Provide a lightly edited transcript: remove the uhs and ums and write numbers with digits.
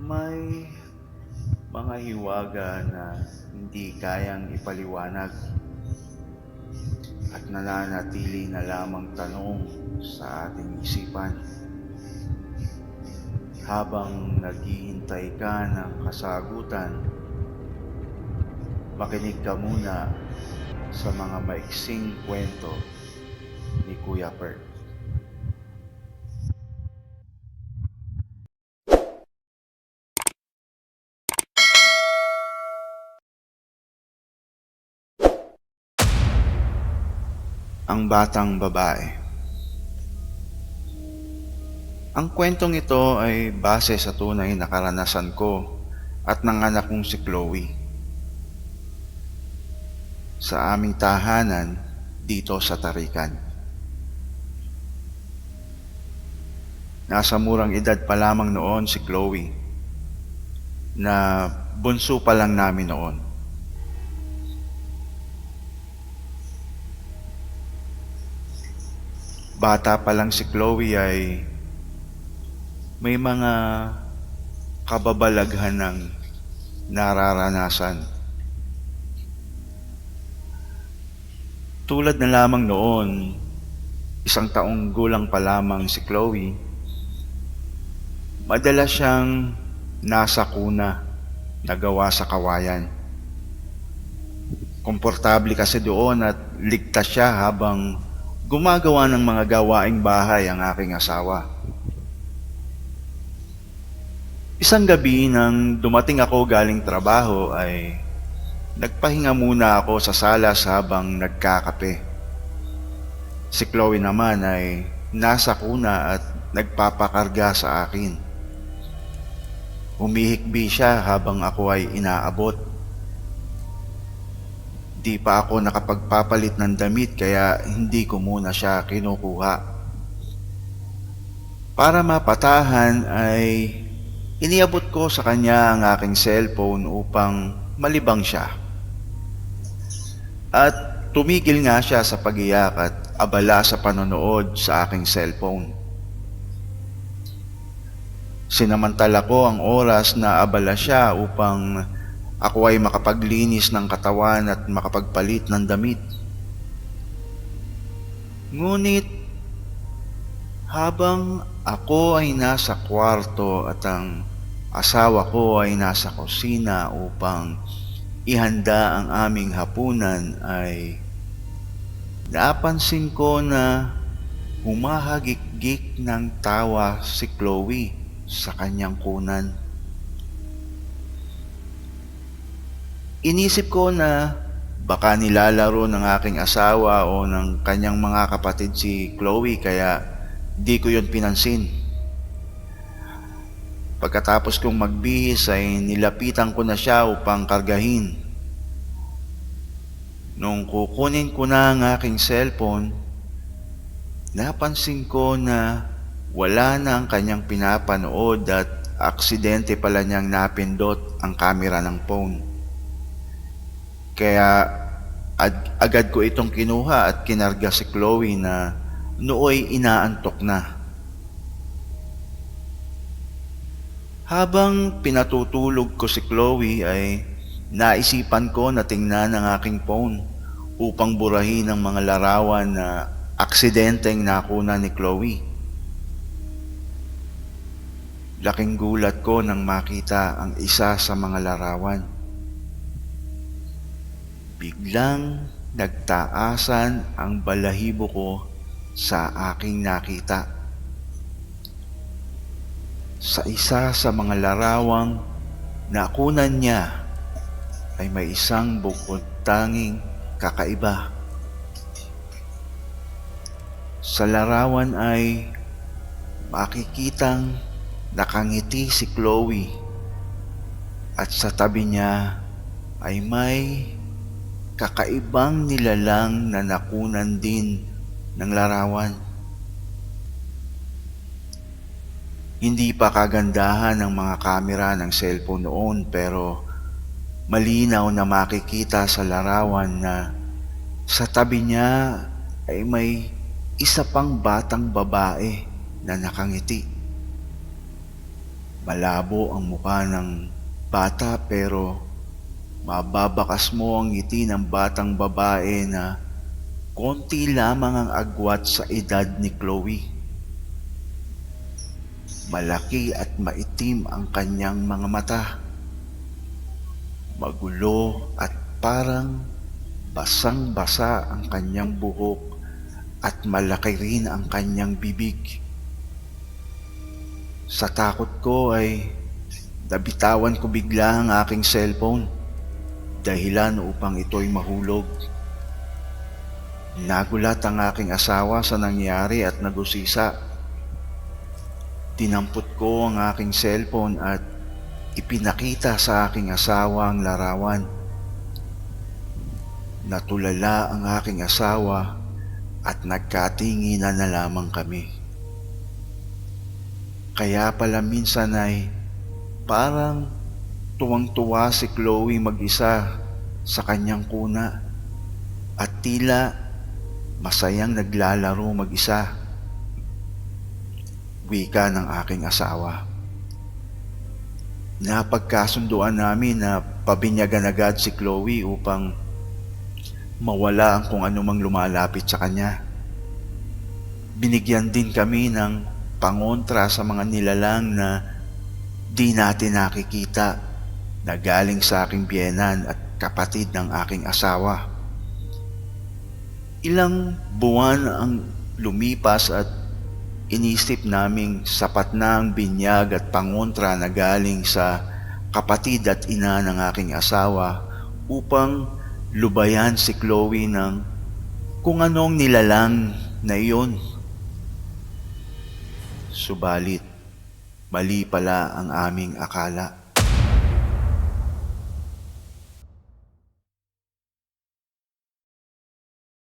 May mga hiwaga na hindi kayang ipaliwanag at nananatili na lamang tanong sa ating isipan. Habang naghihintay ka ng kasagutan, makinig ka muna sa mga maiksing kwento ni Kuya Bert. Ang batang babae. Ang kwentong ito ay base sa tunay na karanasan ko at ng anak kong si Chloe. Sa aming tahanan dito sa Tarikan. Nasa murang edad pa lamang noon si Chloe, na bunso pa lang namin noon. Bata pa lang si Chloe ay may mga kababalaghan ng nararanasan. Tulad na lamang noon, 1 taong gulang pa lamang si Chloe, madalas siyang nasa kuna na gawa sa kawayan. Komportable kasi doon at ligtas siya habang gumagawa ng mga gawaing bahay ang aking asawa. Isang gabi nang dumating ako galing trabaho ay nagpahinga muna ako sa salas habang nagkakape. Si Chloe naman ay nasa kuna at nagpapakarga sa akin. Humihikbi siya habang ako ay inaabot. Di pa ako nakapagpapalit ng damit kaya hindi ko muna siya kinukuha. Para mapatahan ay iniabot ko sa kanya ang aking cellphone upang malibang siya. At tumigil nga siya sa pagiyak at abala sa panonood sa aking cellphone. Sinamantala ko ang oras na abala siya upang ako ay makapaglinis ng katawan at makapagpalit ng damit. Ngunit habang ako ay nasa kwarto at ang asawa ko ay nasa kusina upang ihanda ang aming hapunan ay napansin ko na humahagikgik ng tawa si Chloe sa kanyang kunan. Inisip ko na baka nilalaro ng aking asawa o ng kanyang mga kapatid si Chloe kaya di ko yun pinansin. Pagkatapos kong magbihis ay nilapitan ko na siya upang kargahin. Nung kukunin ko na ang aking cellphone, napansin ko na wala na ang kanyang pinapanood at aksidente pala niyang napindot ang camera ng phone. Kaya agad ko itong kinuha at kinarga si Chloe na nooy inaantok na. Habang pinatutulog ko si Chloe ay naisipan ko na tingnan ang aking phone upang burahin ang mga larawan na aksidenteng nakuna ni Chloe. Laking gulat ko nang makita ang isa sa mga larawan. Biglang nagtaasan ang balahibo ko sa aking nakita. Sa isa sa mga larawang nakunan niya ay may isang bukod tanging kakaiba. Sa larawan ay makikitang nakangiti si Chloe at sa tabi niya ay may kakaibang nilalang na nakunan din ng larawan. Hindi pa kagandahan ng mga kamera ng cellphone noon pero malinaw na makikita sa larawan na sa tabi niya ay may isa pang batang babae na nakangiti. Malabo ang mukha ng bata pero mababakas mo ang ngiti ng batang babae na konti lamang ang agwat sa edad ni Chloe. Malaki at maitim ang kanyang mga mata. Magulo at parang basang-basa ang kanyang buhok at malaki rin ang kanyang bibig. Sa takot ko ay nabitawan ko bigla ang aking cellphone, dahilan upang ito'y mahulog. Nagulat ang aking asawa sa nangyari at nagusisa. Tinampot ko ang aking cellphone at ipinakita sa aking asawa ang larawan. Natulala ang aking asawa at nagkatinginan na lamang kami. Kaya pala minsan ay parang tuwang-tuwa si Chloe mag-isa sa kanyang kuna at tila masayang naglalaro mag-isa. Wika ng aking asawa. Napagkasunduan namin na pabinyagan agad si Chloe upang mawala ang kung anumang lumalapit sa kanya. Binigyan din kami ng pangontra sa mga nilalang na di natin nakikita na galing sa aking biyenan at kapatid ng aking asawa. Ilang buwan ang lumipas at inisip naming sapat na ang binyag at pangontra na galing sa kapatid at ina ng aking asawa upang lubayan si Chloe ng kung anong nilalang na iyon. Subalit, mali pala ang aming akala.